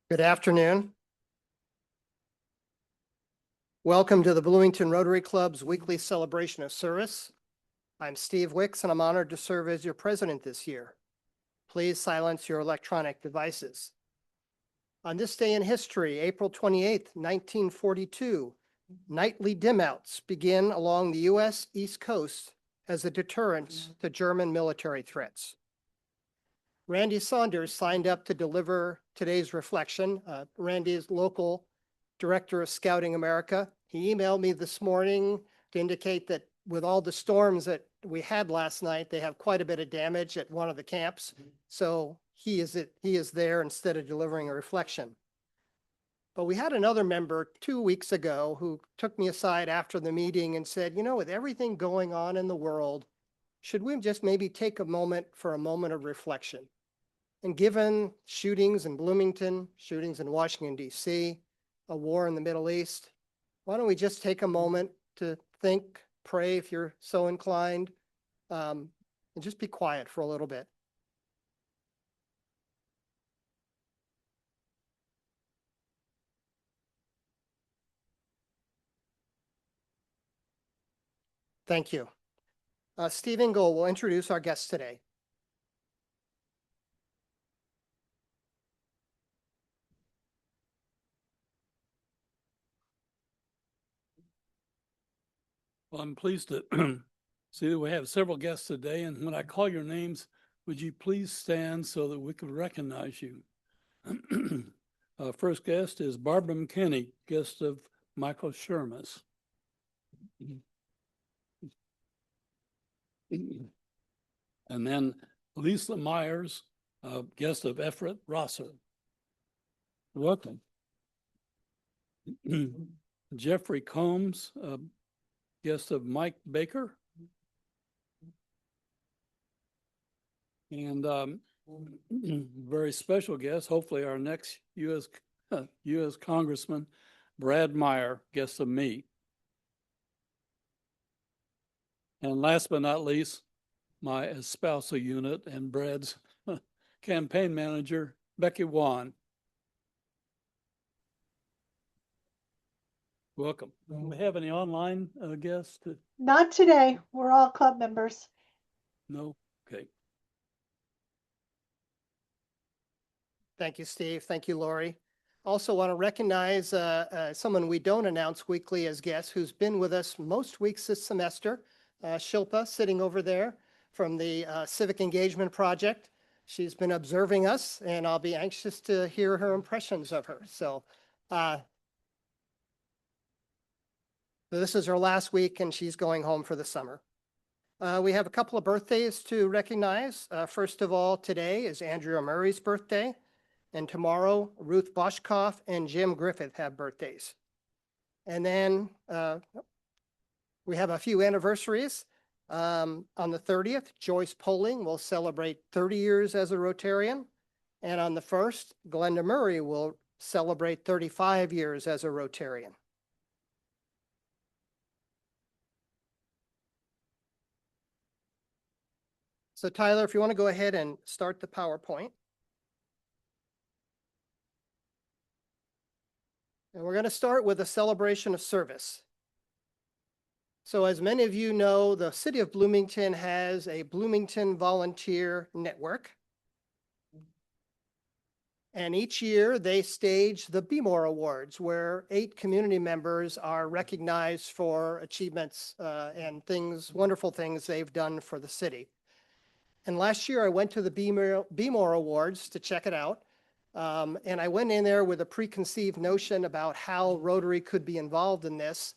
Good afternoon. Welcome to the Bloomington Rotary Club's weekly celebration of service. I'm Steve Wicks, and I'm honored to serve as your president this year. Please silence your electronic devices. On this day in history, April 28th, 1942, nightly dimouts begin along the U.S. East Coast as a deterrent to German military threats. Randy Saunders signed up to deliver today's reflection. Randy is local director of Scouting America. He emailed me this morning to indicate that with all the storms that we had last night, they have quite a bit of damage at one of the camps. So he is there instead of delivering a reflection. But we had another member 2 weeks ago who took me aside after the meeting and said, you know, with everything going on in the world, should we just maybe take a moment for a moment of reflection? And given shootings in Bloomington, shootings in Washington, D.C., a war in the Middle East, why don't we just take a moment to think, pray if you're so inclined, and just be quiet for a little bit. Thank you. Steve Ingle will introduce our guest today. Well, I'm pleased to see that we have several guests today, and when I call your names, would you please stand so that we can recognize you? First guest is Barbara McKinney, guest of Michael Shermas. And then Lisa Myers, guest of Efrat Rosser. Welcome. Jeffrey Combs, guest of Mike Baker. And very special guest, hopefully our next U.S. Congressman, Brad Meyer, guest of me. And last but not least, my espousal unit and Brad's campaign manager, Becky Wan. Welcome. Do we have any online guests? Not today. We're all club members. No? Okay. Thank you, Steve. Thank you, Lori. Also want to recognize someone we don't announce weekly as guests who's been with us most weeks this semester, Shilpa, sitting over there from the Civic Engagement Project. She's been observing us, and I'll be anxious to hear her impressions of her. So this is her last week, and she's going home for the summer. We have a couple of birthdays to recognize. First of all, today is Andrea Murray's birthday, and tomorrow, Ruth Boschkoff and Jim Griffith have birthdays. And then we have a few anniversaries. On the 30th, Joyce Poling will celebrate 30 years as a Rotarian. And on the 1st, Glenda Murray will celebrate 35 years as a Rotarian. So Tyler, if you want to go ahead and start the PowerPoint. And we're going to start with a celebration of service. So as many of you know, the city of Bloomington has a Bloomington Volunteer Network. And each year they stage the Be More Awards, where 8 community members are recognized for achievements and things, wonderful things they've done for the city. And last year I went to the Be More Awards to check it out. And I went in there with a preconceived notion about how Rotary could be involved in this.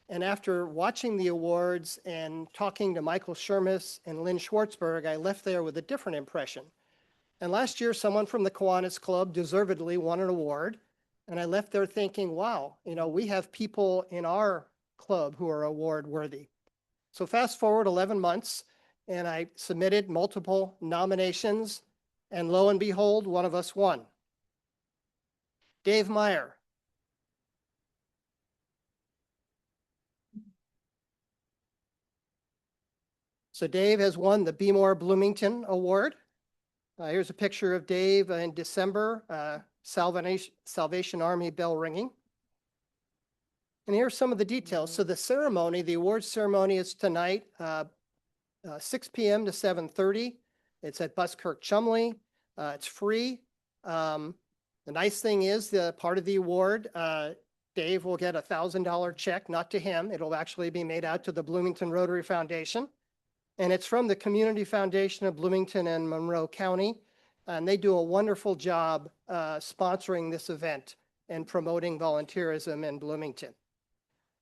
And after watching the awards and talking to Michael Shermis and Lynn Schwartzberg, I left there with a different impression. And last year, someone from the Kiwanis Club deservedly won an award. And I left there thinking, wow, you know, we have people in our club who are award worthy. So fast forward 11 months, and I submitted multiple nominations, and lo and behold, one of us won. Dave Meyer. So Dave has won the Be More Bloomington Award. Here's a picture of Dave in December, Salvation Army bell ringing. And here's some of the details. So the ceremony, the award ceremony is tonight, 6 p.m. to 7:30. It's at Buskirk Chumley. It's free. The nice thing is the part of the award, Dave will get a $1,000 check, not to him. It'll actually be made out to the Bloomington Rotary Foundation. And it's from the Community Foundation of Bloomington and Monroe County. And they do a wonderful job sponsoring this event and promoting volunteerism in Bloomington.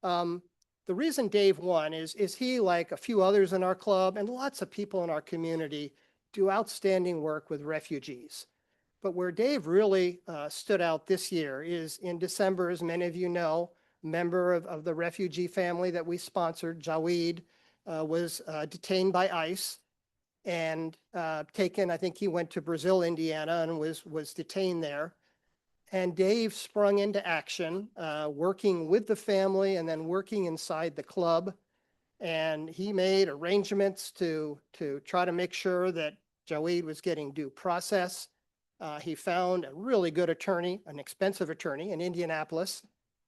The reason Dave won is he, like a few others in our club and lots of people in our community, do outstanding work with refugees. But where Dave really stood out this year is in December, as many of you know, a member of the refugee family that we sponsored, Jawid, was detained by ICE and taken, I think he went to Brazil, Indiana, and was detained there. And Dave sprung into action, working with the family and then working inside the club. And he made arrangements to try to make sure that Jawid was getting due process. He found a really good attorney, an expensive attorney in Indianapolis.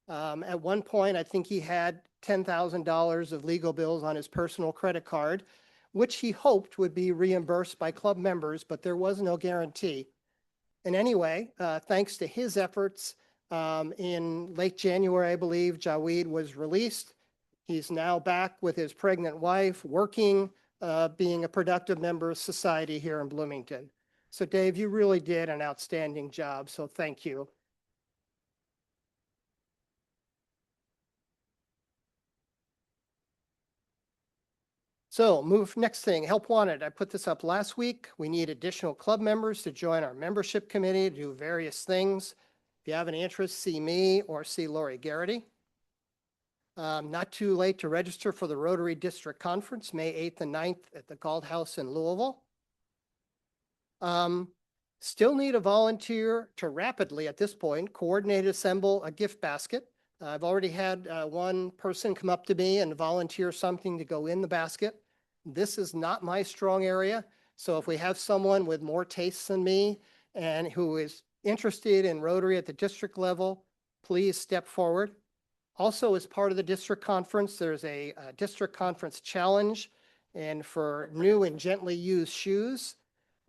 At one point, I think he had $10,000 of legal bills on his personal credit card, which he hoped would be reimbursed by club members, but there was no guarantee. And anyway, thanks to his efforts, in late January, I believe, Jawid was released. He's now back with his pregnant wife, working, being a productive member of society here in Bloomington. So Dave, you really did an outstanding job, so thank you. So next thing, help wanted. I put this up last week. We need additional club members to join our membership committee to do various things. If you have any interest, see me or see Lori Garrity. Not too late to register for the Rotary District Conference, May 8th and 9th at the Galt House in Louisville. Still need a volunteer to rapidly, at this point, coordinate, assemble a gift basket. I've already had one person come up to me and volunteer something to go in the basket. This is not my strong area. So if we have someone with more tastes than me and who is interested in Rotary at the district level, please step forward. Also, as part of the district conference, there's a district conference challenge and for new and gently used shoes.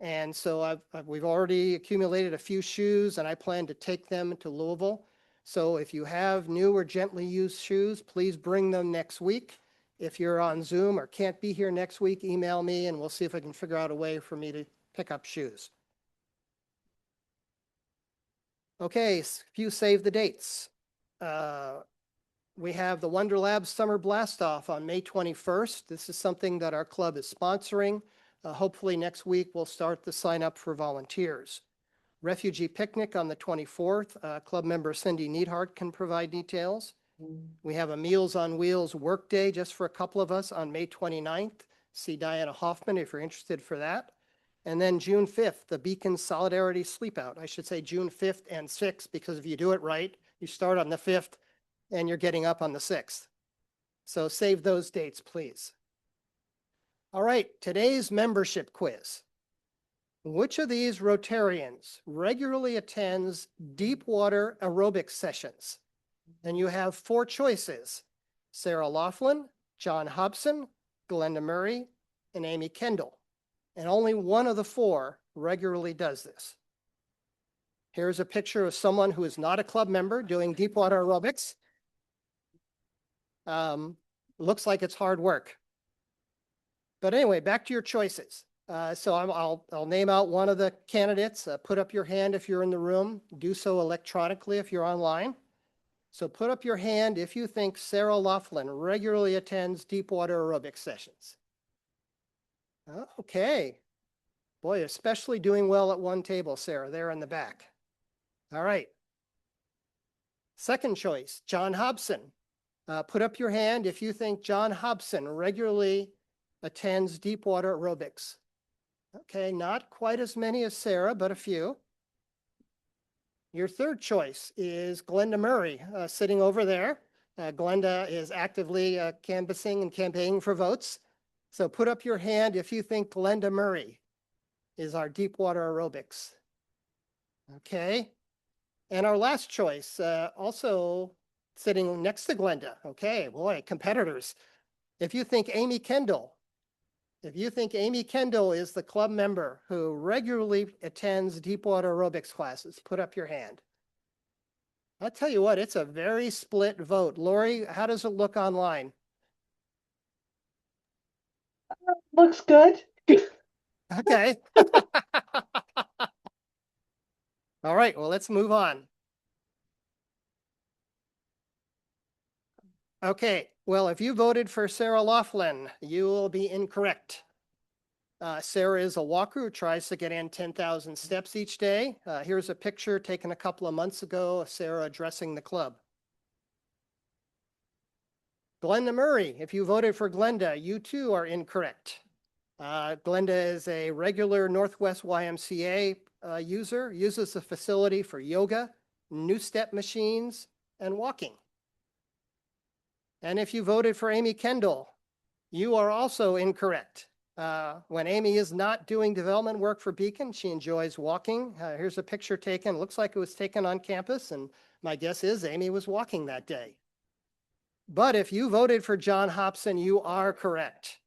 And so we've already accumulated a few shoes and I plan to take them to Louisville. So if you have new or gently used shoes, please bring them next week. If you're on Zoom or can't be here next week, email me and we'll see if I can figure out a way for me to pick up shoes. Okay, few save the dates. We have the Wonder Labs Summer Blast Off on May 21st. This is something that our club is sponsoring. Hopefully next week we'll start the sign up for volunteers. Refugee Picnic on the 24th. Club member Cindy Neidhart can provide details. We have a Meals on Wheels work day just for a couple of us on May 29th. See Diana Hoffman if you're interested for that. And then June 5th, the Beacon Solidarity Sleepout. I should say June 5th and 6th, because if you do it right, you start on the 5th and you're getting up on the 6th. So save those dates, please. All right, today's membership quiz. Which of these Rotarians regularly attends deep water aerobics sessions? And you have 4 choices: Sarah Laughlin, John Hobson, Glenda Murray, and Amy Kendall. And only one of the 4 regularly does this. Here's a picture of someone who is not a club member doing deep water aerobics. Looks like it's hard work. But anyway, back to your choices. I'll name out one of the candidates. Put up your hand if you're in the room. Do so electronically if you're online. So put up your hand if you think Sarah Laughlin regularly attends deep water aerobic sessions. Okay. Boy, especially doing well at one table, Sarah, there in the back. All right. Second choice, John Hobson. Put up your hand if you think John Hobson regularly attends deep water aerobics. Okay, not quite as many as Sarah, but a few. Your third choice is Glenda Murray, sitting over there. Glenda is actively canvassing and campaigning for votes. So put up your hand if you think Glenda Murray is our deep water aerobics. Okay. And our last choice, also sitting next to Glenda. Okay, boy, competitors. If you think Amy Kendall is the club member who regularly attends deep water aerobics classes, put up your hand. I'll tell you what, it's a very split vote. Lori, how does it look online? Looks good. Okay. All right, well, let's move on. Okay, well, if you voted for Sarah Laughlin, you will be incorrect. Sarah is a walker who tries to get in 10,000 steps each day. Here's a picture taken a couple of months ago of Sarah addressing the club. Glenda Murray, if you voted for Glenda, you too are incorrect. Glenda is a regular Northwest YMCA user, uses the facility for yoga, new step machines, and walking. And if you voted for Amy Kendall, you are also incorrect. When Amy is not doing development work for Beacon, she enjoys walking. Here's a picture taken, looks like it was taken on campus, and my guess is Amy was walking that day. But if you voted for John Hobson, you are correct.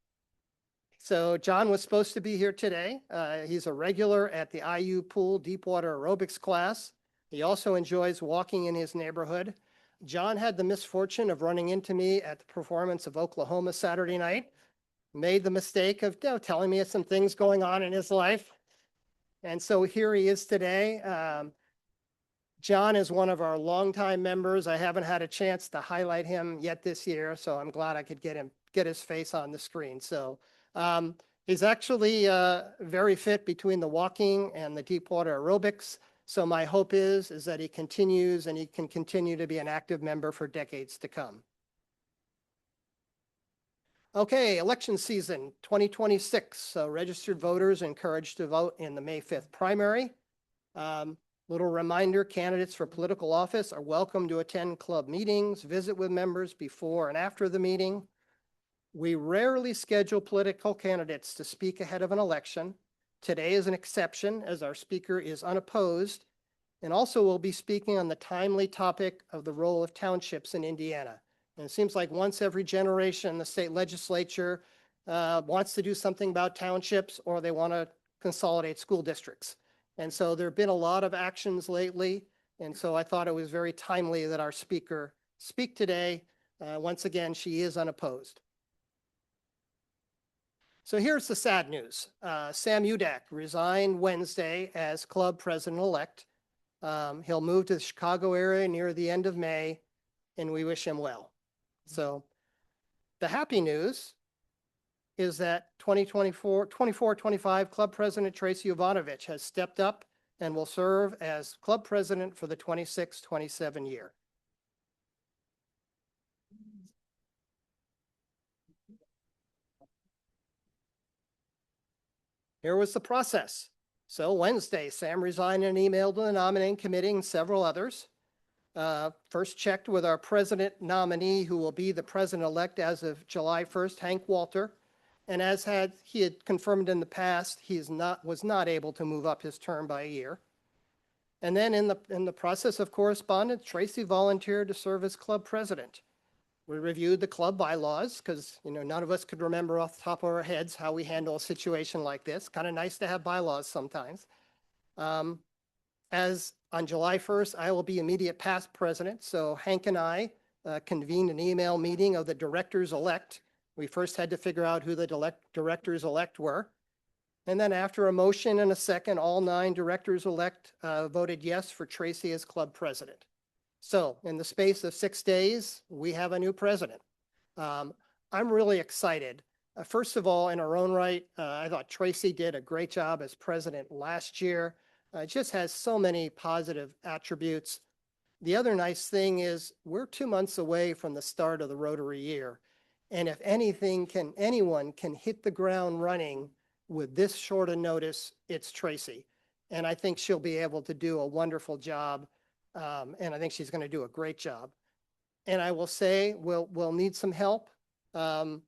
So John was supposed to be here today. He's a regular at the IU Pool Deepwater Aerobics class. He also enjoys walking in his neighborhood. John had the misfortune of running into me at the performance of Oklahoma Saturday night. Made the mistake of telling me some things going on in his life. And so here he is today. John is one of our longtime members. I haven't had a chance to highlight him yet this year, so I'm glad I could get his face on the screen. So he's actually very fit between the walking and the deep water aerobics. So my hope is that he continues and he can continue to be an active member for decades to come. Okay, election season 2026. So registered voters encouraged to vote in the May 5th primary. Little reminder, candidates for political office are welcome to attend club meetings, visit with members before and after the meeting. We rarely schedule political candidates to speak ahead of an election. Today is an exception as our speaker is unopposed and also will be speaking on the timely topic of the role of townships in Indiana. And it seems like once every generation, the state legislature wants to do something about townships or they want to consolidate school districts. And so there have been a lot of actions lately. And so I thought it was very timely that our speaker speak today. Once again, she is unopposed. So here's the sad news. Sam Udak resigned Wednesday as club president-elect. He'll move to the Chicago area near the end of May, and we wish him well. So the happy news is that 24-25 club president Tracy Yovanovich has stepped up and will serve as club president for the 26-27 year. here was the process. So Wednesday, Sam resigned an email to the nominating committee and several others. First checked with our president nominee, who will be the president-elect as of July 1st, Hank Walter. And as he had confirmed in the past, he was not able to move up his term by a year. And then in the process of correspondence, Tracy volunteered to serve as club president. We reviewed the club bylaws because, none of us could remember off the top of our heads how we handle a situation like this. Kind of nice to have bylaws sometimes. As on July 1st, I will be immediate past president. So Hank and I convened an email meeting of the directors-elect. We first had to figure out who the directors-elect were. And then after a motion and a second, all 9 directors-elect voted yes for Tracy as club president. So in the space of 6 days, we have a new president. I'm really excited. First of all, in her own right, I thought Tracy did a great job as president last year. Just has so many positive attributes. The other nice thing is we're 2 months away from the start of the Rotary year. And if anyone can hit the ground running with this short a notice, it's Tracy. And I think she'll be able to do a wonderful job. And I think she's going to do a great job. And I will say we'll need some help. So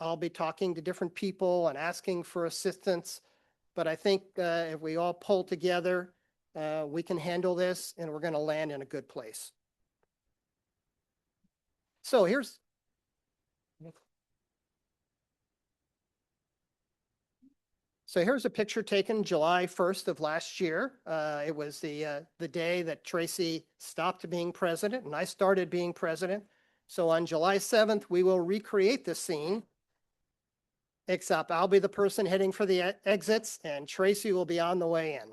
I'll be talking to different people and asking for assistance. But I think if we all pull together, we can handle this and we're going to land in a good place. So here's a picture taken July 1st of last year. It was the day that Tracy stopped being president and I started being president. So on July 7th, we will recreate this scene, except I'll be the person heading for the exits and Tracy will be on the way in.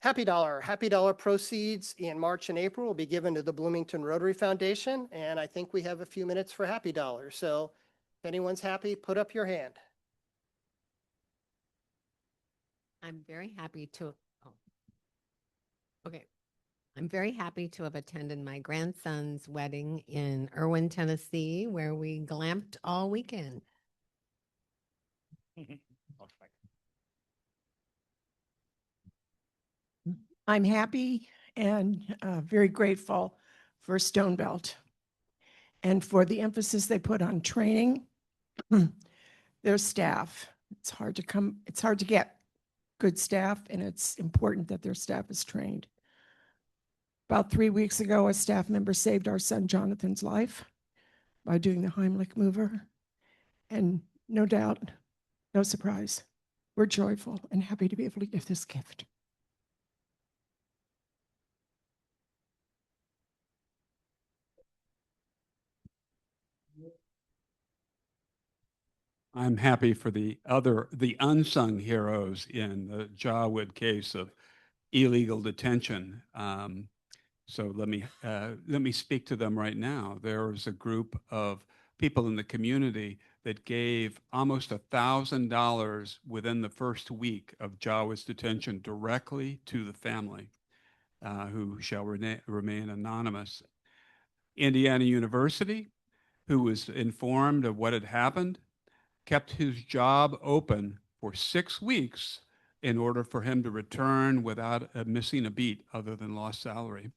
Happy Dollar proceeds in March and April will be given to the Bloomington Rotary Foundation. And I think we have a few minutes for Happy Dollar. So if anyone's happy, put up your hand. I'm very happy to, I'm very happy to have attended my grandson's wedding in Irwin, Tennessee, where we glamped all weekend. I'm happy and very grateful for Stone Belt and for the emphasis they put on training their staff. It's hard to get good staff, and it's important that their staff is trained. About 3 weeks ago, a staff member saved our son Jonathan's life by doing the Heimlich maneuver. And no doubt, no surprise, we're joyful and happy to be able to give this gift. I'm happy for the unsung heroes in the Jawwood case of illegal detention. So let me speak to them right now. There was a group of people in the community that gave almost $1,000 within the first week of Jawwood's detention directly to the family, who shall remain anonymous. Indiana University, who was informed of what had happened, kept his job open for 6 weeks in order for him to return without missing a beat other than lost salary.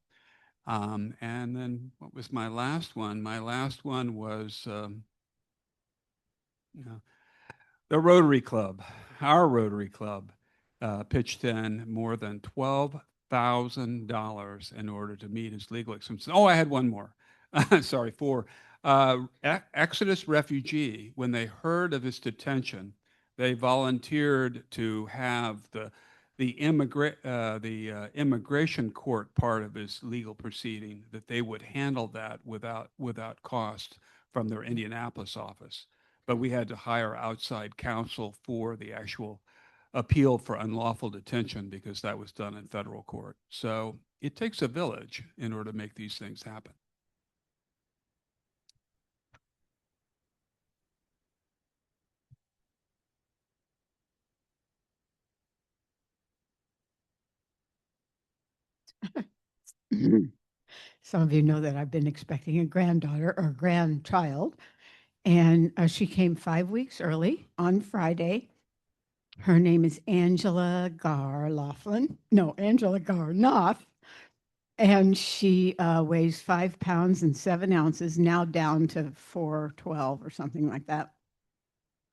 And then what was my last one? My last one was the Rotary Club. Our Rotary Club pitched in more than $12,000 in order to meet his legal expenses. Oh, I had one more. Sorry, 4. Exodus refugee, when they heard of his detention, they volunteered to have the immigration court part of his legal proceeding, that they would handle that without cost from their Indianapolis office. But we had to hire outside counsel for the actual appeal for unlawful detention because that was done in federal court. So it takes a village in order to make these things happen. Some of you know that I've been expecting a granddaughter or grandchild, And she came 5 weeks early on Friday. Her name is Angela Garlaughlin. No, Angela Garnoff. And she weighs 5 pounds and 7 ounces, now down to 412 or something like that.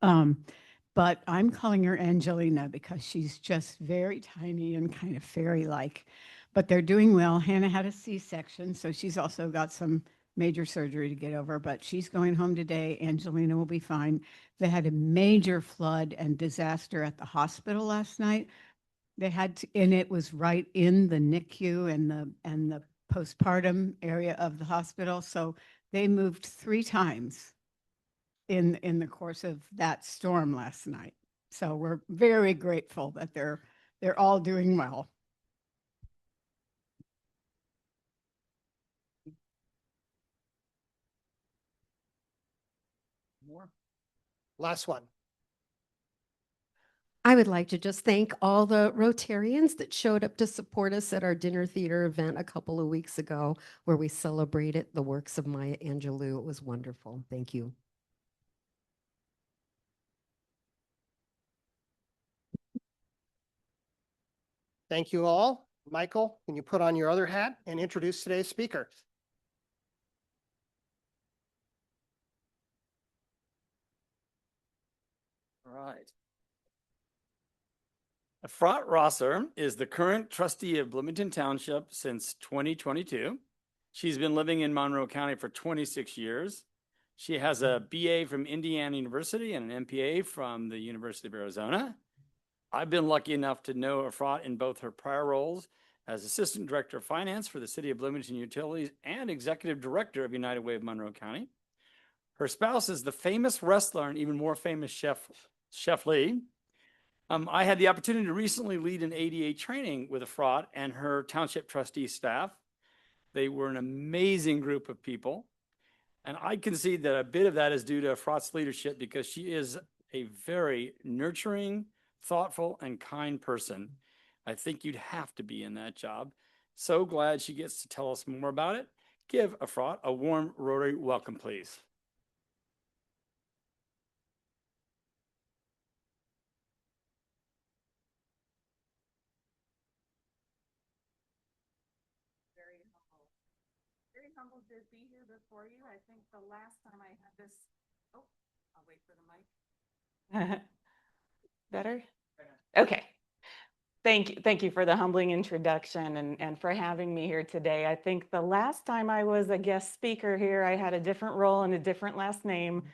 But I'm calling her Angelina because she's just very tiny and kind of fairy-like. But they're doing well. Hannah had a C-section, so she's also got some major surgery to get over, but she's going home today. Angelina will be fine. They had a major flood and disaster at the hospital last night. They had to, and it was right in the NICU and the postpartum area of the hospital. So they moved 3 times in the course of that storm last night. So we're very grateful that they're all doing well. Last one. I would like to just thank all the Rotarians that showed up to support us at our dinner theater event a couple of weeks ago, where we celebrated the works of Maya Angelou. It was wonderful. Thank you. Thank you all. Michael, can you put on your other hat and introduce today's speaker? All right. Efrat Rosser is the current trustee of Bloomington Township since 2022. She's been living in Monroe County for 26 years. She has a BA from Indiana University and an MPA from the University of Arizona. I've been lucky enough to know Efrat in both her prior roles as Assistant Director of Finance for the City of Bloomington Utilities and Executive Director of United Way of Monroe County. Her spouse is the famous wrestler and even more famous Chef Lee. I had the opportunity to recently lead an ADA training with Efrat and her township trustee staff. They were an amazing group of people. And I concede that a bit of that is due to Efrat's leadership because she is a very nurturing, thoughtful, and kind person. I think you'd have to be in that job. So glad she gets to tell us more about it. Give Efrat a warm Rotary welcome, please. Very humbled to be here before you. I think the last time I had this, oh, I'll wait for the mic. Better? Okay. Thank you for the humbling introduction and for having me here today. I think the last time I was a guest speaker here, I had a different role and a different last name.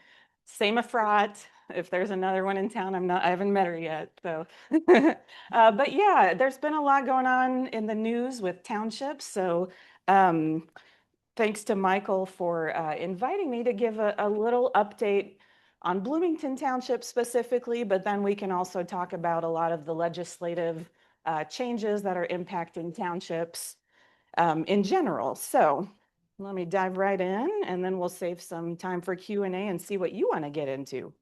Same Efrat. If there's another one in town, I haven't met her yet. So, but yeah, there's been a lot going on in the news with townships. So, thanks to Michael for inviting me to give a little update on Bloomington Township specifically, but then we can also talk about a lot of the legislative changes that are impacting townships in general. So let me dive right in, and then we'll save some time for Q&A and see what you want to get into.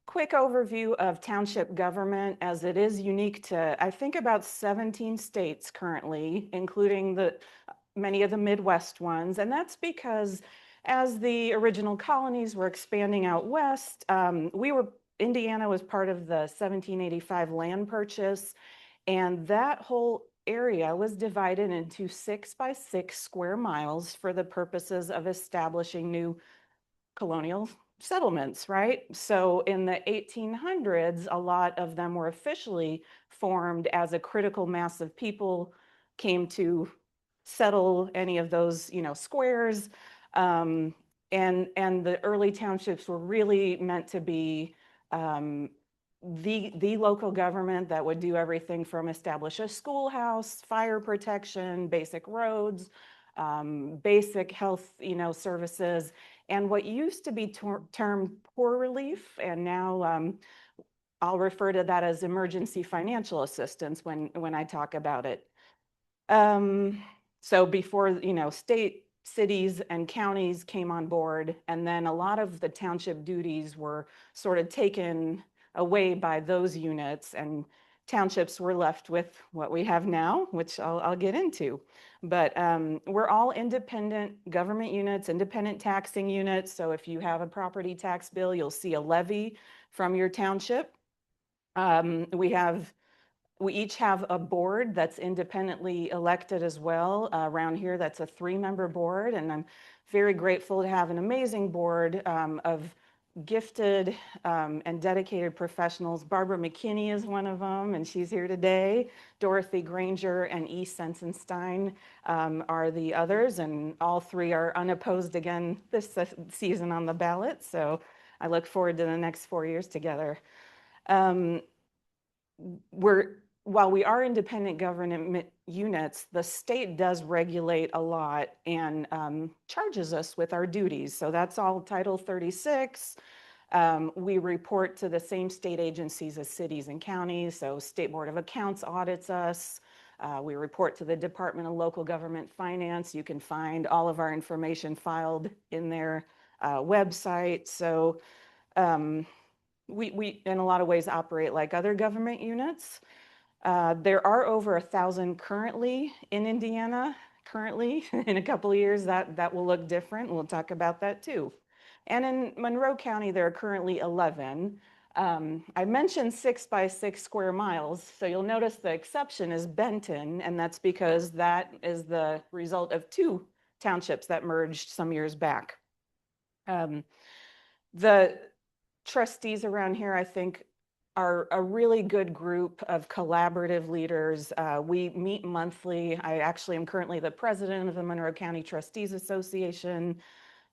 Quick overview of township government, as it is unique to, I think, about 17 states currently, including many of the Midwest ones. And that's because as the original colonies were expanding out west, Indiana was part of the 1785 land purchase, and that whole area was divided into 6 by 6 square miles for the purposes of establishing new colonial settlements, right? So in the 1800s, a lot of them were officially formed as a critical mass of people came to settle any of those, squares. And the early townships were really meant to be the local government that would do everything from establish a schoolhouse, fire protection, basic roads, basic health, services, and what used to be termed poor relief, and now I'll refer to that as emergency financial assistance when I talk about it. So before, state, cities, and counties came on board, and then a lot of the township duties were sort of taken away by those units, and townships were left with what we have now, which I'll get into. But we're all independent government units, independent taxing units. So if you have a property tax bill, you'll see a levy from your township. We each have a board that's independently elected as well. Around here, that's a 3-member board, and I'm very grateful to have an amazing board of gifted and dedicated professionals. Barbara McKinney is one of them, and she's here today. Dorothy Granger and E. Sensenstein are the others, and all 3 are unopposed again this season on the ballot. So I look forward to the next 4 years together. While we are independent government units, the state does regulate a lot and charges us with our duties. So that's all Title 36. We report to the same state agencies as cities and counties. So State Board of Accounts audits us. We report to the Department of Local Government Finance. You can find all of our information filed in their website. So we in a lot of ways operate like other government units. There are over 1,000 currently in Indiana. Currently, in a couple of years, that will look different. We'll talk about that too. And in Monroe County, there are currently 11. I mentioned 6 by 6 square miles, so you'll notice the exception is Benton, and that's because that is the result of 2 townships that merged some years back. The trustees around here, I think, are a really good group of collaborative leaders. We meet monthly. I actually am currently the president of the Monroe County Trustees Association.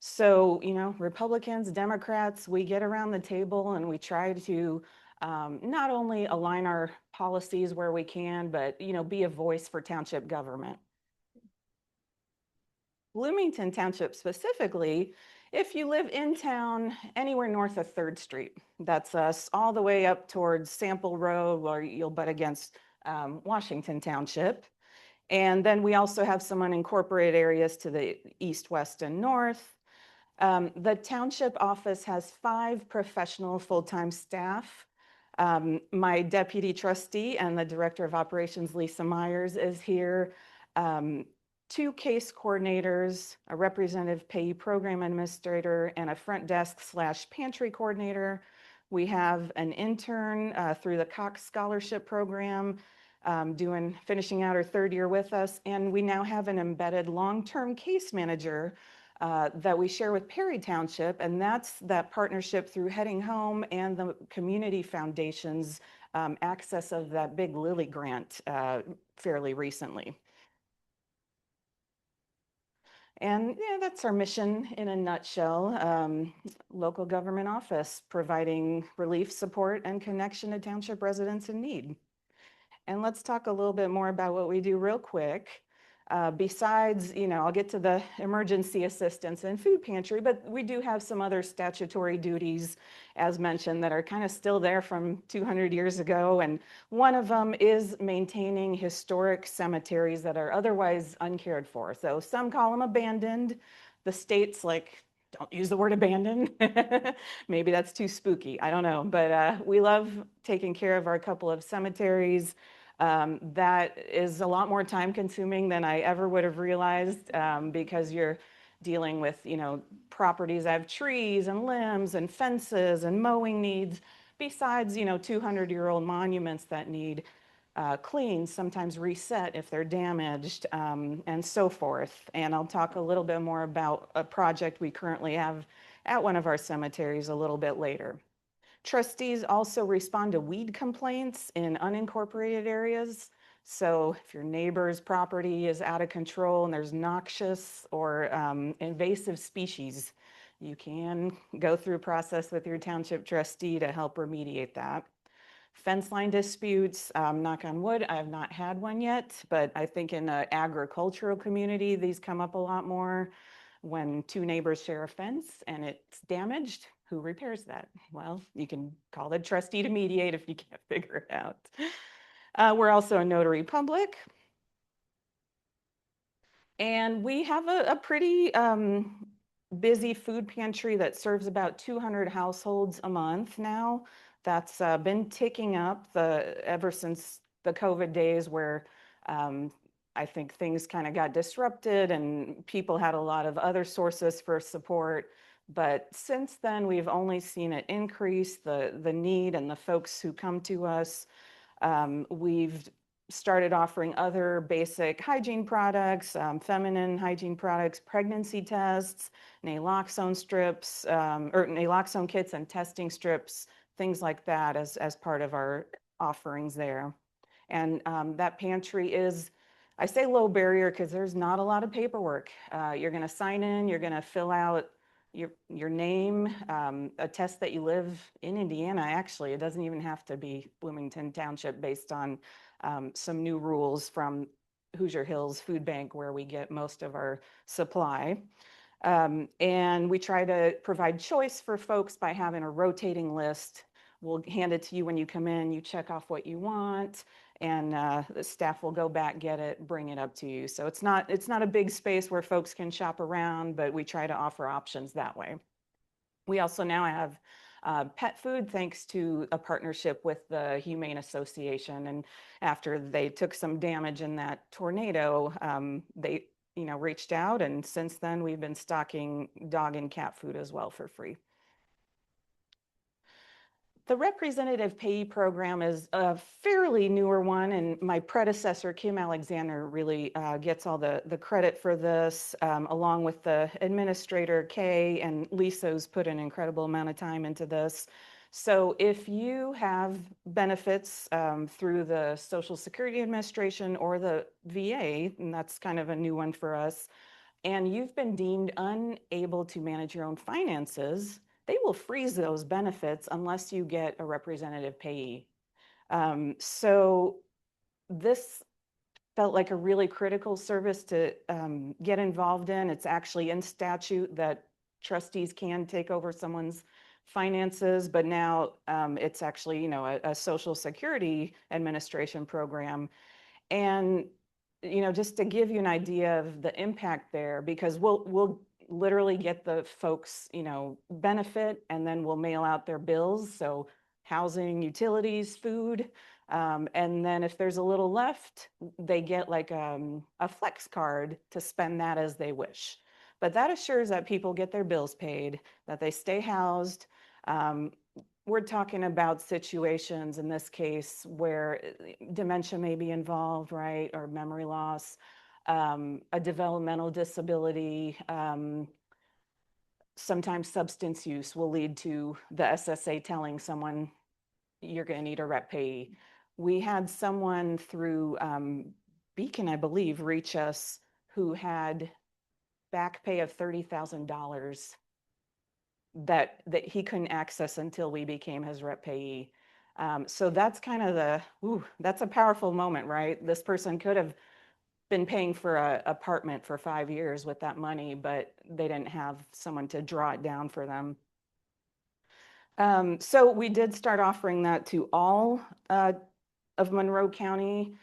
So, you know, Republicans, Democrats, we get around the table and we try to not only align our policies where we can, but, you know, be a voice for township government. Bloomington Township specifically, if you live in town anywhere north of 3rd Street, that's us, all the way up towards Sample Road, where you'll butt against Washington Township. And then we also have some unincorporated areas to the east, west, and north. The township office has 5 professional full-time staff. My deputy trustee and the director of operations, Lisa Myers, is here. 2 case coordinators, a representative payee program administrator, and a front desk / pantry coordinator. We have an intern through the Cox Scholarship Program finishing out her 3rd year with us. And we now have an embedded long-term case manager that we share with Perry Township. And that's that partnership through Heading Home and the Community Foundation's access of that big Lilly grant fairly recently. And yeah, that's our mission in a nutshell. Local government office, providing relief, support, and connection to township residents in need. And let's talk a little bit more about what we do real quick. Besides, you know, I'll get to the emergency assistance and food pantry, but we do have some other statutory duties, as mentioned, that are kind of still there from 200 years ago. And one of them is maintaining historic cemeteries that are otherwise uncared for. So some call them abandoned. The state's like, don't use the word abandoned. Maybe that's too spooky. I don't know. But we love taking care of our couple of cemeteries. That is a lot more time consuming than I ever would have realized because you're dealing with, you know, properties that have trees and limbs and fences and mowing needs, besides, you know, 200-year-old monuments that need cleaned, sometimes reset if they're damaged, and so forth. And I'll talk a little bit more about a project we currently have at one of our cemeteries a little bit later. Trustees also respond to weed complaints in unincorporated areas. So if your neighbor's property is out of control and there's noxious or invasive species, you can go through a process with your township trustee to help remediate that. Fence line disputes, knock on wood, I have not had one yet, but I think in an agricultural community, these come up a lot more. When 2 neighbors share a fence and it's damaged, who repairs that? Well, you can call the trustee to mediate if you can't figure it out. We're also a notary public. And we have a pretty busy food pantry that serves about 200 households a month now. That's been ticking up ever since the COVID days where I think things kind of got disrupted and people had a lot of other sources for support. But since then, we've only seen it increase, the need and the folks who come to us. We've started offering other basic hygiene products, feminine hygiene products, pregnancy tests, naloxone strips, or naloxone kits and testing strips, things like that as part of our offerings there. And that pantry is, I say low barrier because there's not a lot of paperwork. You're going to sign in, you're going to fill out your name, attest that you live in Indiana. Actually, it doesn't even have to be Bloomington Township based on some new rules from Hoosier Hills Food Bank, where we get most of our supply. And we try to provide choice for folks by having a rotating list. We'll hand it to you when you come in, you check off what you want, and the staff will go back, get it, bring it up to you. So it's not a big space where folks can shop around, but we try to offer options that way. We also now have pet food, thanks to a partnership with the Humane Association. And after they took some damage in that tornado, they reached out, and since then we've been stocking dog and cat food as well for free. The representative payee program is a fairly newer one, and my predecessor, Kim Alexander, really gets all the credit for this, along with the administrator, Kay, and Lisa, who's put an incredible amount of time into this. So if you have benefits through the Social Security Administration or the VA, and that's kind of a new one for us, and you've been deemed unable to manage your own finances, they will freeze those benefits unless you get a representative payee. So this felt like a really critical service to get involved in. It's actually in statute that trustees can take over someone's finances, but now it's actually, a Social Security Administration program. And just to give you an idea of the impact there, because we'll literally get the folks, benefit, and then we'll mail out their bills. So housing, utilities, food. And then if there's a little left, they get like a flex card to spend that as they wish. But that assures that people get their bills paid, that they stay housed. We're talking about situations in this case where dementia may be involved, right? Or memory loss, a developmental disability. Sometimes substance use will lead to the SSA telling someone you're going to need a rep payee. We had someone through Beacon, I believe, reach us who had back pay of $30,000 that he couldn't access until we became his rep payee. So that's kind of that's a powerful moment, right? This person could have been paying for an apartment for 5 years with that money, but they didn't have someone to draw it down for them. So we did start offering that to all of Monroe County.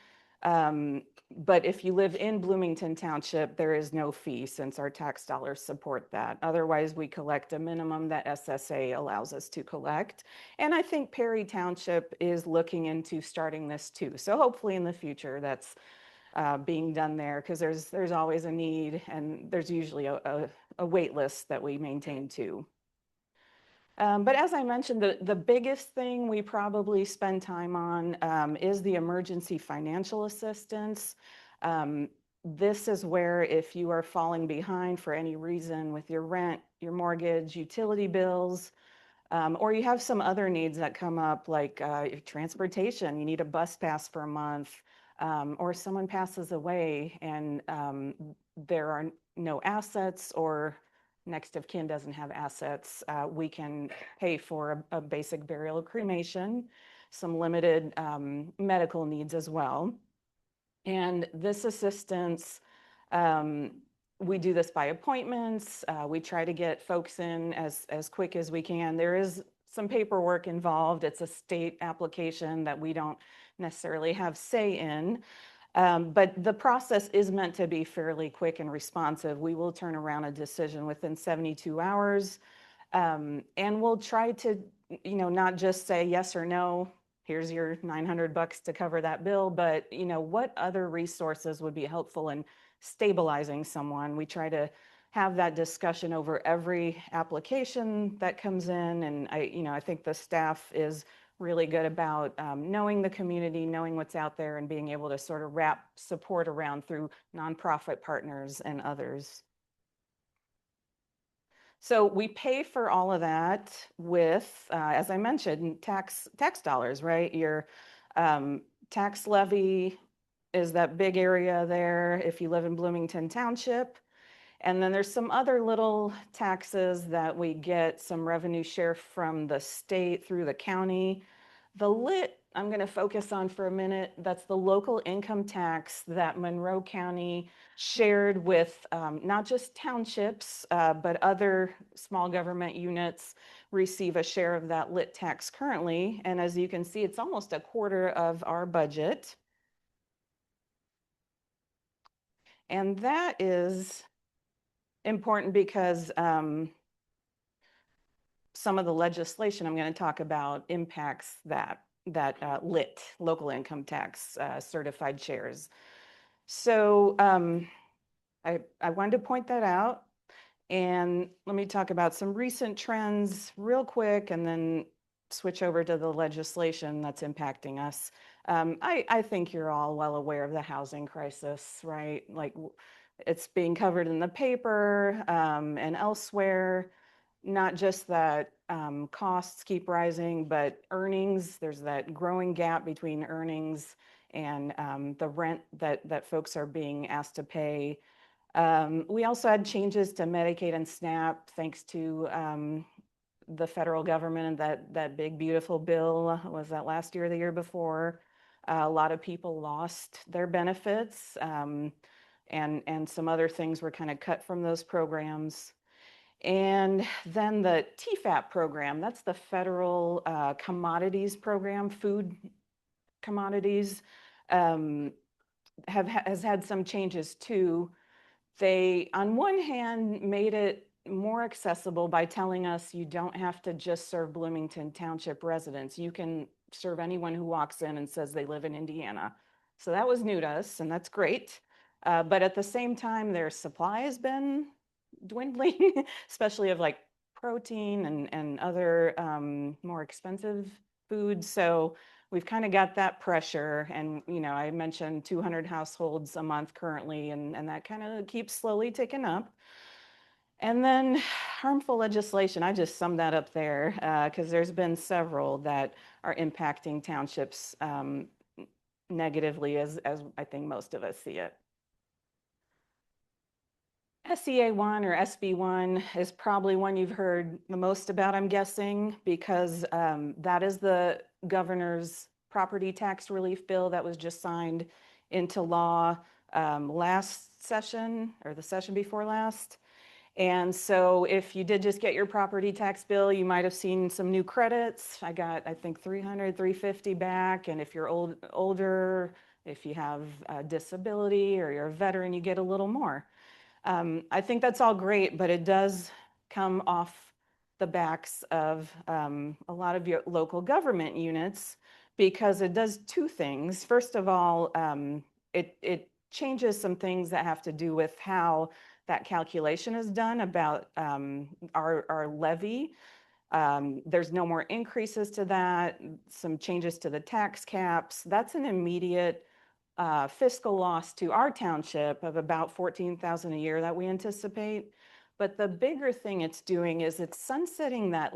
But if you live in Bloomington Township, there is no fee since our tax dollars support that. Otherwise, we collect a minimum that SSA allows us to collect. And I think Perry Township is looking into starting this too. So hopefully in the future that's being done there, because there's always a need, and there's usually a wait list that we maintain too. But as I mentioned, the biggest thing we probably spend time on is the emergency financial assistance. This is where if you are falling behind for any reason with your rent, your mortgage, utility bills, or you have some other needs that come up like your transportation, you need a bus pass for a month, or someone passes away and there are no assets, or next of kin doesn't have assets, we can pay for a basic burial, cremation, some limited medical needs as well. And this assistance, we do this by appointments. We try to get folks in as quick as we can. There is some paperwork involved. It's a state application that we don't necessarily have say in. But the process is meant to be fairly quick and responsive. We will turn around a decision within 72 hours. And we'll try to you know, not just say yes or no, here's your $900 to cover that bill, but, you know, what other resources would be helpful in stabilizing someone? We try to have that discussion over every application that comes in. And I think the staff is really good about knowing the community, knowing what's out there, and being able to sort of wrap support around through nonprofit partners and others. So we pay for all of that with, as I mentioned, tax dollars, right? Your tax levy is that big area there if you live in Bloomington Township. And then there's some other little taxes that we get some revenue share from the state through the county. The LIT, I'm going to focus on for a minute. That's the local income tax that Monroe County shared with not just townships, but other small government units receive a share of that LIT tax currently. And as you can see, it's almost a quarter of our budget. And that is important because some of the legislation I'm going to talk about impacts that LIT, local income tax, certified shares. So I wanted to point that out. And let me talk about some recent trends real quick and then switch over to the legislation that's impacting us. I think you're all well aware of the housing crisis, right? Like it's being covered in the paper and elsewhere. Not just that costs keep rising, but earnings. There's that growing gap between earnings and the rent that folks are being asked to pay. We also had changes to Medicaid and SNAP thanks to the federal government and that big beautiful bill. Was that last year or the year before? A lot of people lost their benefits and some other things were kind of cut from those programs. And then the TFAP program, that's the federal commodities program, food commodities, has had some changes too. They, on one hand, made it more accessible by telling us you don't have to just serve Bloomington Township residents. You can serve anyone who walks in and says they live in Indiana. So that was new to us, and that's great. But at the same time, their supply has been dwindling, especially of like protein and other more expensive foods. So we've kind of got that pressure. And, I mentioned 200 households a month currently, and that kind of keeps slowly ticking up. And then harmful legislation, I just summed that up there because there's been several that are impacting townships negatively as I think most of us see it. SEA1 or SB1 is probably one you've heard the most about, I'm guessing, because that is the governor's property tax relief bill that was just signed into law last session or the session before last. And so if you did just get your property tax bill, you might have seen some new credits. I got, I think, $300, $350 back. And if you're older, if you have a disability or you're a veteran, you get a little more. I think that's all great, but it does come off the backs of a lot of your local government units because it does two things. First of all, it changes some things that have to do with how that calculation is done about our levy. There's no more increases to that, some changes to the tax caps. That's an immediate fiscal loss to our township of about $14,000 a year that we anticipate. But the bigger thing it's doing is it's sunsetting that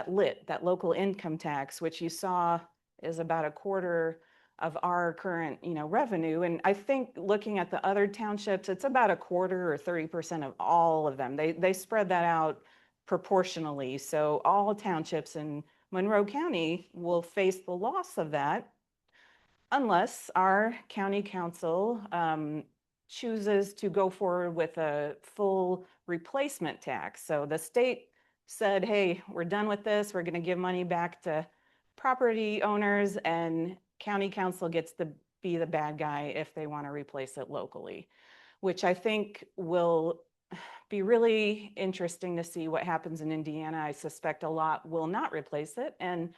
LIT, that local income tax, which you saw is about a quarter of our current, revenue. And I think looking at the other townships, it's about a quarter or 30% of all of them. They spread that out proportionally. So all townships in Monroe County will face the loss of that unless our county council chooses to go forward with a full replacement tax. So the state said, hey, we're done with this. We're going to give money back to property owners, and county council gets to be the bad guy if they want to replace it locally, which I think will be really interesting to see what happens in Indiana. I suspect a lot will not replace it, and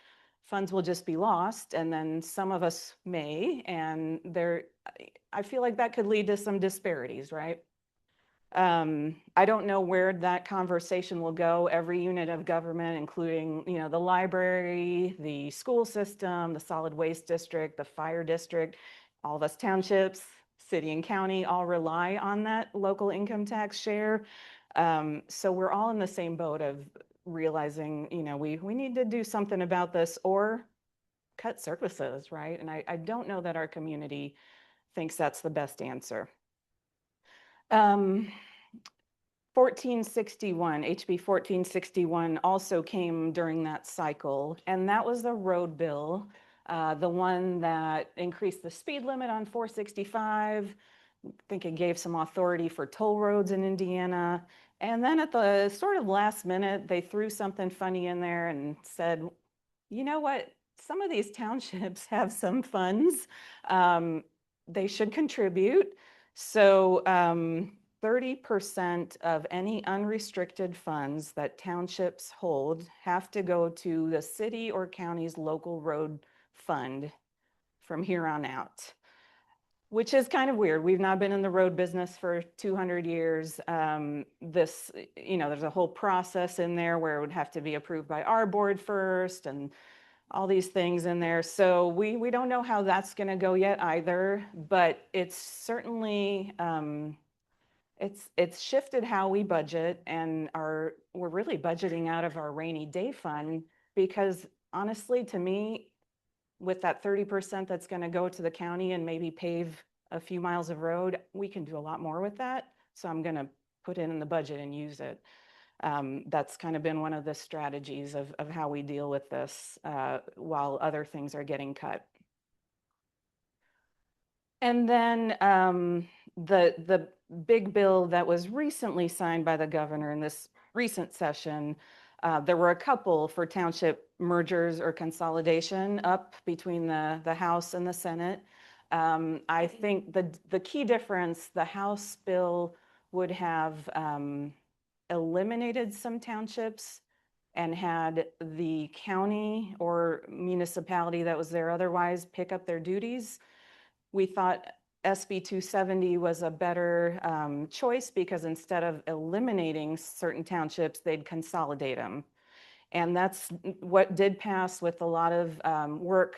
funds will just be lost, and then some of us may, and I feel like that could lead to some disparities, right? I don't know where that conversation will go. Every unit of government, including, the library, the school system, the solid waste district, the fire district, all of us townships, city and county, all rely on that local income tax share. So we're all in the same boat of realizing, we need to do something about this or cut services, right? And I don't know that our community thinks that's the best answer. 1461, HB 1461 also came during that cycle, and that was the road bill, the one that increased the speed limit on 465. I think it gave some authority for toll roads in Indiana. And then at the sort of last minute, they threw something funny in there and said, you know what? Some of these townships have some funds. They should contribute. So 30% of any unrestricted funds that townships hold have to go to the city or county's local road fund from here on out, which is kind of weird. We've not been in the road business for 200 years. There's a whole process in there where it would have to be approved by our board first and all these things in there. So we don't know how that's going to go yet either, but it's certainly, it's shifted how we budget, and we're really budgeting out of our rainy day fund, because honestly, to me, with that 30% that's going to go to the county and maybe pave a few miles of road, we can do a lot more with that. So I'm going to put it in the budget and use it. That's kind of been one of the strategies of how we deal with this while other things are getting cut. And then the big bill that was recently signed by the governor in this recent session, there were a couple for township mergers or consolidation up between the House and the Senate. I think the key difference, the House bill would have eliminated some townships and had the county or municipality that was there otherwise pick up their duties. We thought SB 270 was a better choice, because instead of eliminating certain townships, they'd consolidate them. And that's what did pass with a lot of work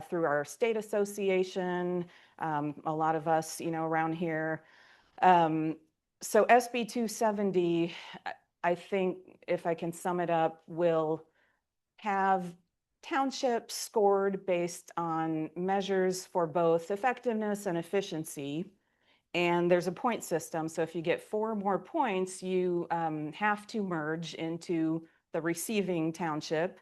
through our state association, a lot of us, around here. So SB 270, I think, if I can sum it up, will have townships scored based on measures for both effectiveness and efficiency. And there's a point system. So if you get 4 more points, you have to merge into the receiving township.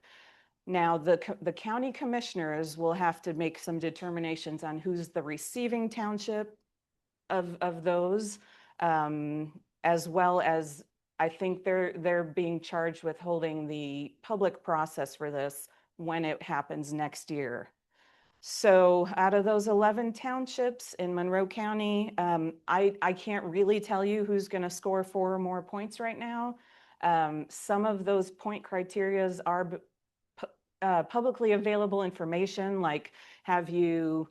Now, the county commissioners will have to make some determinations on who's the receiving township of those, as well as, I think they're being charged with holding the public process for this when it happens next year. So out of those 11 townships in Monroe County, I can't really tell you who's going to score 4 or more points right now. Some of those point criterias are publicly available information, like, have you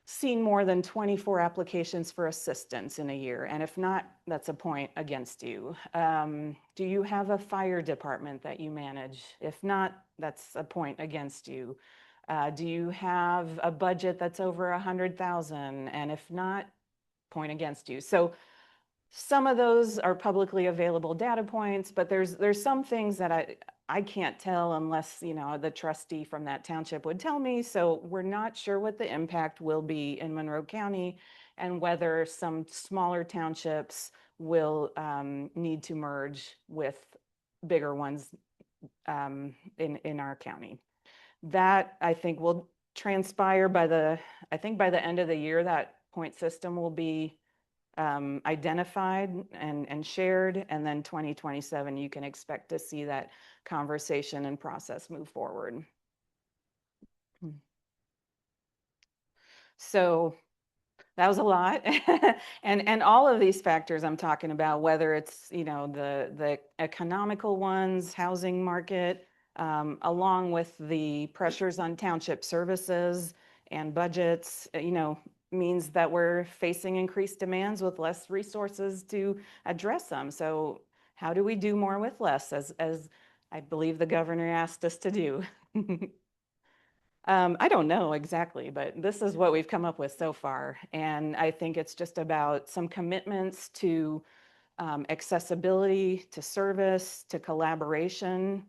seen more than 24 applications for assistance in a year? And if not, that's a point against you. Do you have a fire department that you manage? If not, that's a point against you. Do you have a budget that's over 100,000? And if not, point against you. So some of those are publicly available data points, but there's some things that I can't tell unless, the trustee from that township would tell me. So we're not sure what the impact will be in Monroe County, and whether some smaller townships will need to merge with bigger ones in our county. That, I think, will transpire by the end of the year. That point system will be identified and shared, and then 2027 you can expect to see that conversation and process move forward. So that was a lot. And all of these factors I'm talking about, whether it's, the economical ones, housing market, along with the pressures on township services and budgets, means that we're facing increased demands with less resources to address them. So how do we do more with less, as I believe the governor asked us to do? I don't know exactly, but this is what we've come up with so far. And I think it's just about some commitments to accessibility, to service, to collaboration.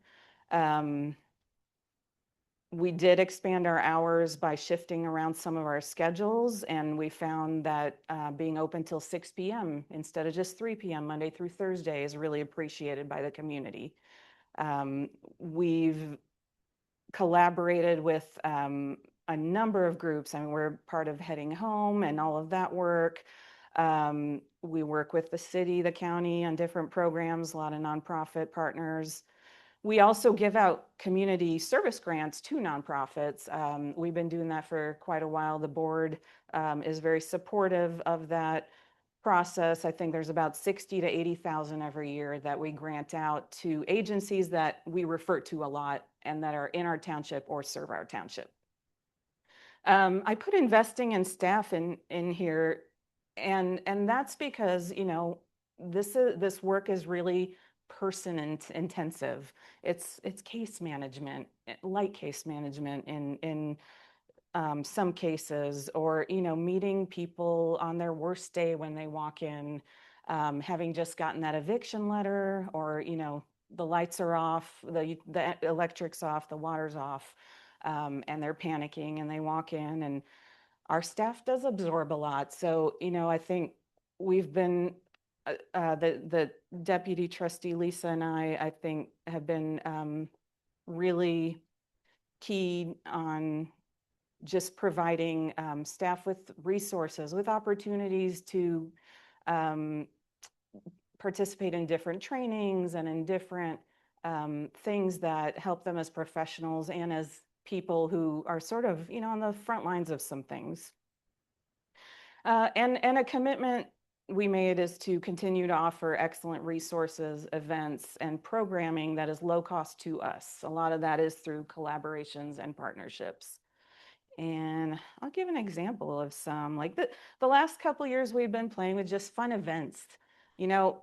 We did expand our hours by shifting around some of our schedules, and we found that being open till 6 p.m. instead of just 3 p.m. Monday through Thursday is really appreciated by the community. We've collaborated with a number of groups. I mean, we're part of Heading Home and all of that work. We work with the city, the county on different programs, a lot of nonprofit partners. We also give out community service grants to nonprofits. We've been doing that for quite a while. The board is very supportive of that process. I think there's about 60 to 80,000 every year that we grant out to agencies that we refer to a lot and that are in our township or serve our township. I put investing in staff in here, and that's because this work is really person intensive. It's case management, light case management in some cases, or meeting people on their worst day when they walk in, having just gotten that eviction letter, or the lights are off, the electric's off, the water's off, and they're panicking and they walk in, and our staff does absorb a lot. So I think we've been the deputy trustee Lisa and I think have been really key on just providing staff with resources, with opportunities to participate in different trainings and in different things that help them as professionals and as people who are sort of, on the front lines of some things. And a commitment we made is to continue to offer excellent resources, events, and programming that is low cost to us. A lot of that is through collaborations and partnerships. And I'll give an example of some. Like the last couple of years, we've been playing with just fun events.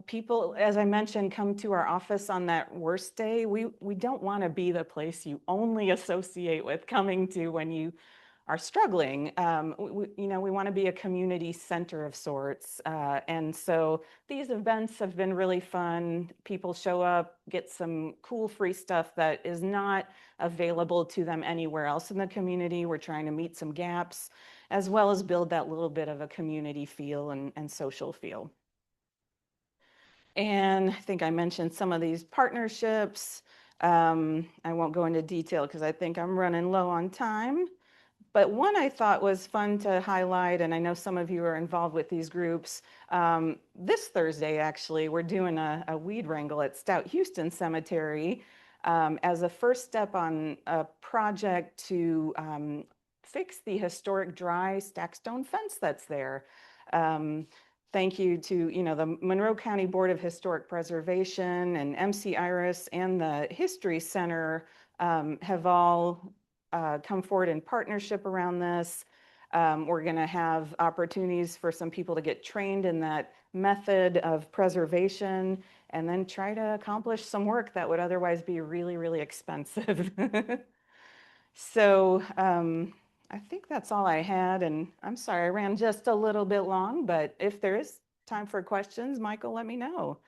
People, as I mentioned, come to our office on that worst day. We don't want to be the place you only associate with coming to when you are struggling. We want to be a community center of sorts. And so these events have been really fun. People show up, get some cool free stuff that is not available to them anywhere else in the community. We're trying to meet some gaps, as well as build that little bit of a community feel and social feel. And I think I mentioned some of these partnerships. I won't go into detail because I think I'm running low on time. But one I thought was fun to highlight, and I know some of you are involved with these groups. This Thursday, actually, we're doing a weed wrangle at Stout Houston Cemetery as a first step on a project to fix the historic dry stack stone fence that's there. Thank you to the Monroe County Board of Historic Preservation and MC Iris and the History Center have all come forward in partnership around this. We're going to have opportunities for some people to get trained in that method of preservation and then try to accomplish some work that would otherwise be really, really expensive. So I think that's all I had. And I'm sorry, I ran just a little bit long, but if there is time for questions, Michael, let me know.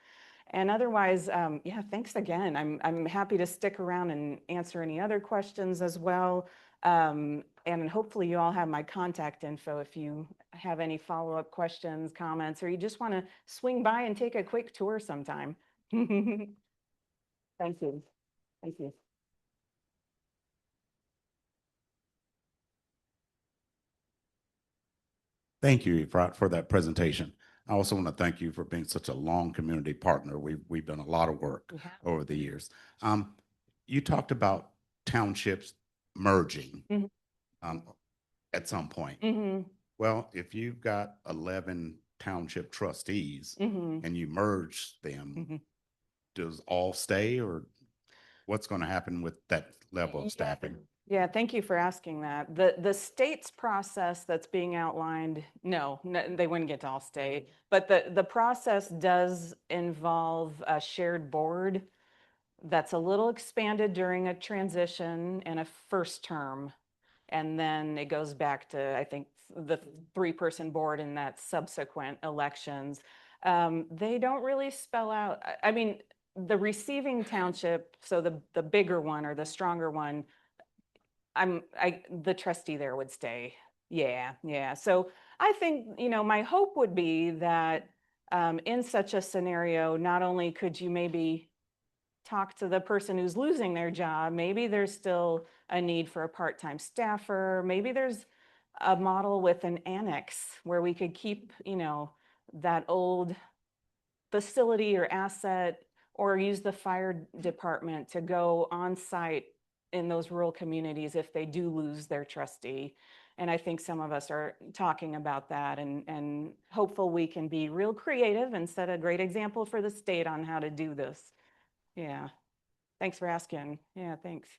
And otherwise, yeah, thanks again. I'm happy to stick around and answer any other questions as well. And hopefully you all have my contact info if you have any follow-up questions, comments, or you just want to swing by and take a quick tour sometime. Thank you. Thank you. Thank you, Efrat, for that presentation. I also want to thank you for being such a long community partner. We've done a lot of work over the years. You talked about townships merging at some point. Well, if you've got 11 township trustees Mhm. and you merge them, Mhm. does all stay, or what's going to happen with that level of staffing? Yeah, thank you for asking that. The state's process that's being outlined, no, they wouldn't get to all state, but the process does involve a shared board that's a little expanded during a transition and a first term. And then it goes back to, I think, the three-person board in that subsequent elections. They don't really spell out, I mean, the receiving township, so the bigger one or the stronger one, the trustee there would stay. Yeah, yeah. So I think, my hope would be that in such a scenario, not only could you maybe talk to the person who's losing their job, maybe there's still a need for a part-time staffer, maybe there's a model with an annex where we could keep, that old facility or asset, or use the fire department to go on site in those rural communities if they do lose their trustee. And I think some of us are talking about that, and hopeful we can be real creative and set a great example for the state on how to do this. Yeah. Thanks for asking. Yeah, thanks.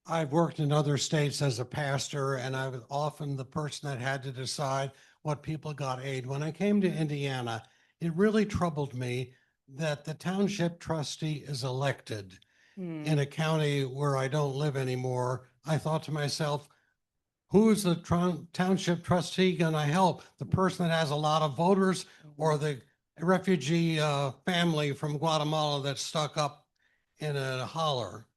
I've worked in other states as a pastor, and I was often the person that had to decide what people got aid. When I came to Indiana, it really troubled me that the township trustee is elected in a county where I don't live anymore. I thought to myself, who's the township trustee going to help? The person that has a lot of voters, or the refugee family from Guatemala that's stuck up in a holler?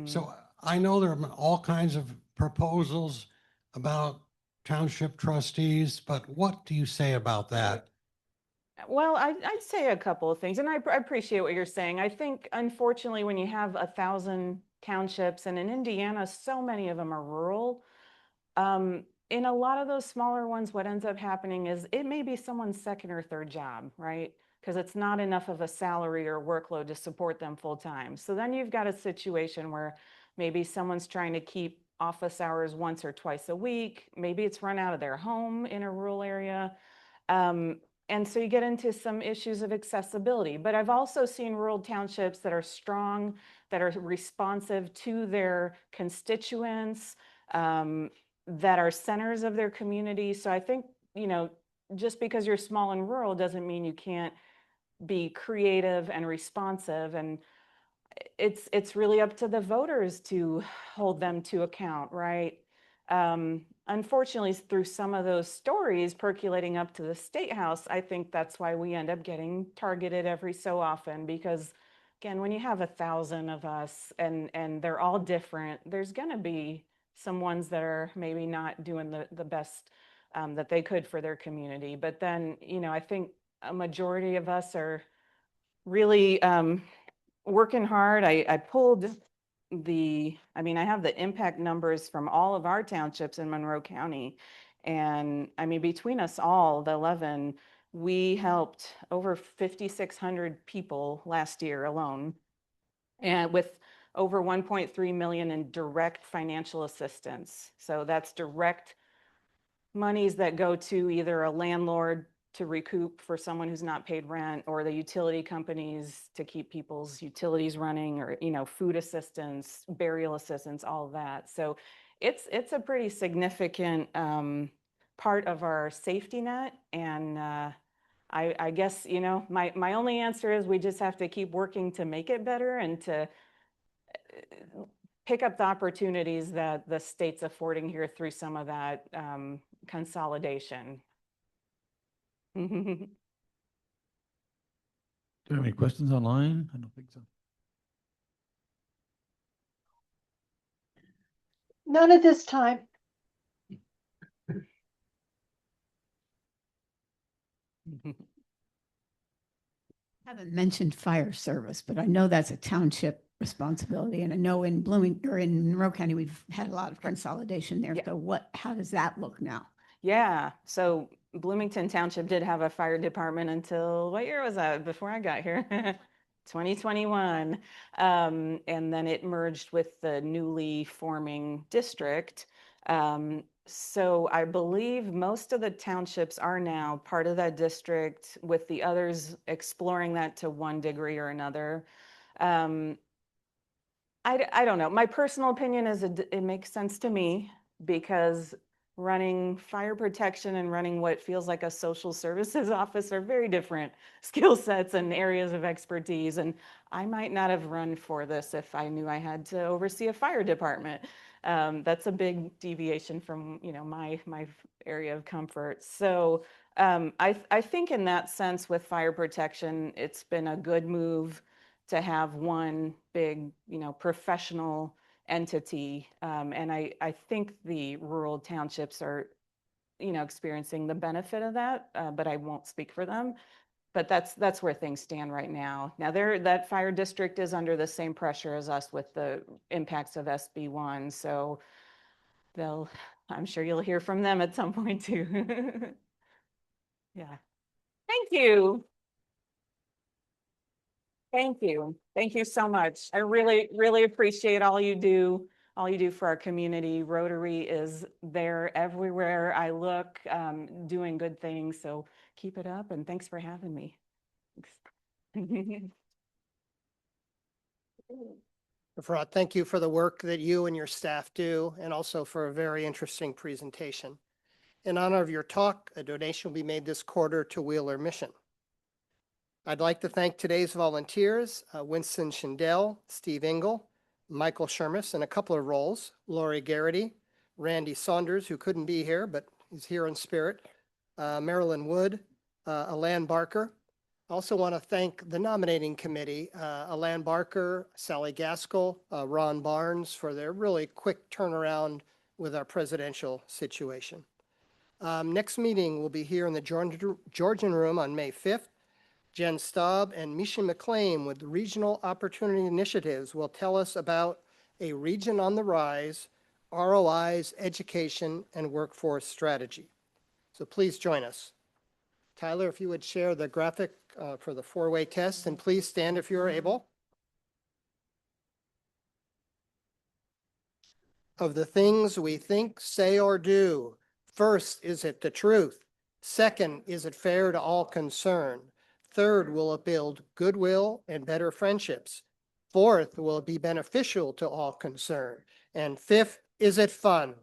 So I know there have been all kinds of proposals about township trustees, but what do you say about that? Well, I'd say a couple of things, and I appreciate what you're saying. I think, unfortunately, when you have 1,000 townships, and in Indiana, so many of them are rural, in a lot of those smaller ones, what ends up happening is it may be someone's second or third job, right? Because it's not enough of a salary or workload to support them full time. So then you've got a situation where maybe someone's trying to keep office hours once or twice a week. Maybe it's run out of their home in a rural area. And so you get into some issues of accessibility. But I've also seen rural townships that are strong, that are responsive to their constituents, that are centers of their community. So I think, just because you're small and rural doesn't mean you can't be creative and responsive. And it's really up to the voters to hold them to account, right? Unfortunately, through some of those stories percolating up to the State House, I think that's why we end up getting targeted every so often, because again, when you have 1,000 of us and they're all different, there's going to be some ones that are maybe not doing the best that they could for their community. But then, I think a majority of us are really working hard. I pulled I have the impact numbers from all of our townships in Monroe County. And between us all, the 11, we helped over 5,600 people last year alone, and with over 1.3 million in direct financial assistance. So that's direct monies that go to either a landlord to recoup for someone who's not paid rent, or the utility companies to keep people's utilities running, or food assistance, burial assistance, all of that. So it's a pretty significant part of our safety net. And I guess my only answer is we just have to keep working to make it better, and to pick up the opportunities that the state's affording here through some of that consolidation. Do you have any questions online? I don't think so. None at this time. Haven't mentioned fire service, but I know that's a township responsibility. And I know in Bloomington, or in Monroe County, we've had a lot of consolidation there. Yeah. So how does that look now? Yeah, so Bloomington Township did have a fire department until, what year was that, before I got here? 2021. And then it merged with the newly forming district. So I believe most of the townships are now part of that district, with the others exploring that to one degree or another. I don't know. My personal opinion is it makes sense to me, because running fire protection and running what feels like a social services office are very different skill sets and areas of expertise. And I might not have run for this if I knew I had to oversee a fire department. That's a big deviation from, my area of comfort. So I think in that sense with fire protection, it's been a good move to have one big, professional entity. And I think the rural townships are, experiencing the benefit of that, but I won't speak for them. But that's where things stand right now. Now, that fire district is under the same pressure as us with the impacts of SB1. So I'm sure you'll hear from them at some point too. Yeah. Thank you. Thank you. Thank you so much. I really, really appreciate all you do for our community. Rotary is there everywhere I look, doing good things. So keep it up, and thanks for having me. Thanks. Efrat, thank you for the work that you and your staff do, and also for a very interesting presentation. In honor of your talk, a donation will be made this quarter to Wheeler Mission. I'd like to thank today's volunteers, Winston Schindel, Steve Engel, Michael Shermis in a couple of roles, Lori Garrity, Randy Saunders, who couldn't be here, but is here in spirit, Marilyn Wood, Alan Barker. I also want to thank the nominating committee, Alan Barker, Sally Gaskell, Ron Barnes, for their really quick turnaround with our presidential situation. Next meeting will be here in the Georgian Room on May 5th. Jen Staub and Misha McLean with Regional Opportunity Initiatives will tell us about a region on the rise, ROIs, education, and workforce strategy. So please join us. Tyler, if you would share the graphic for the four-way test, and please stand if you are able. Of the things we think, say, or do, first, is it the truth? Second, is it fair to all concerned? Third, will it build goodwill and better friendships? Fourth, will it be beneficial to all concerned? And fifth, is it fun?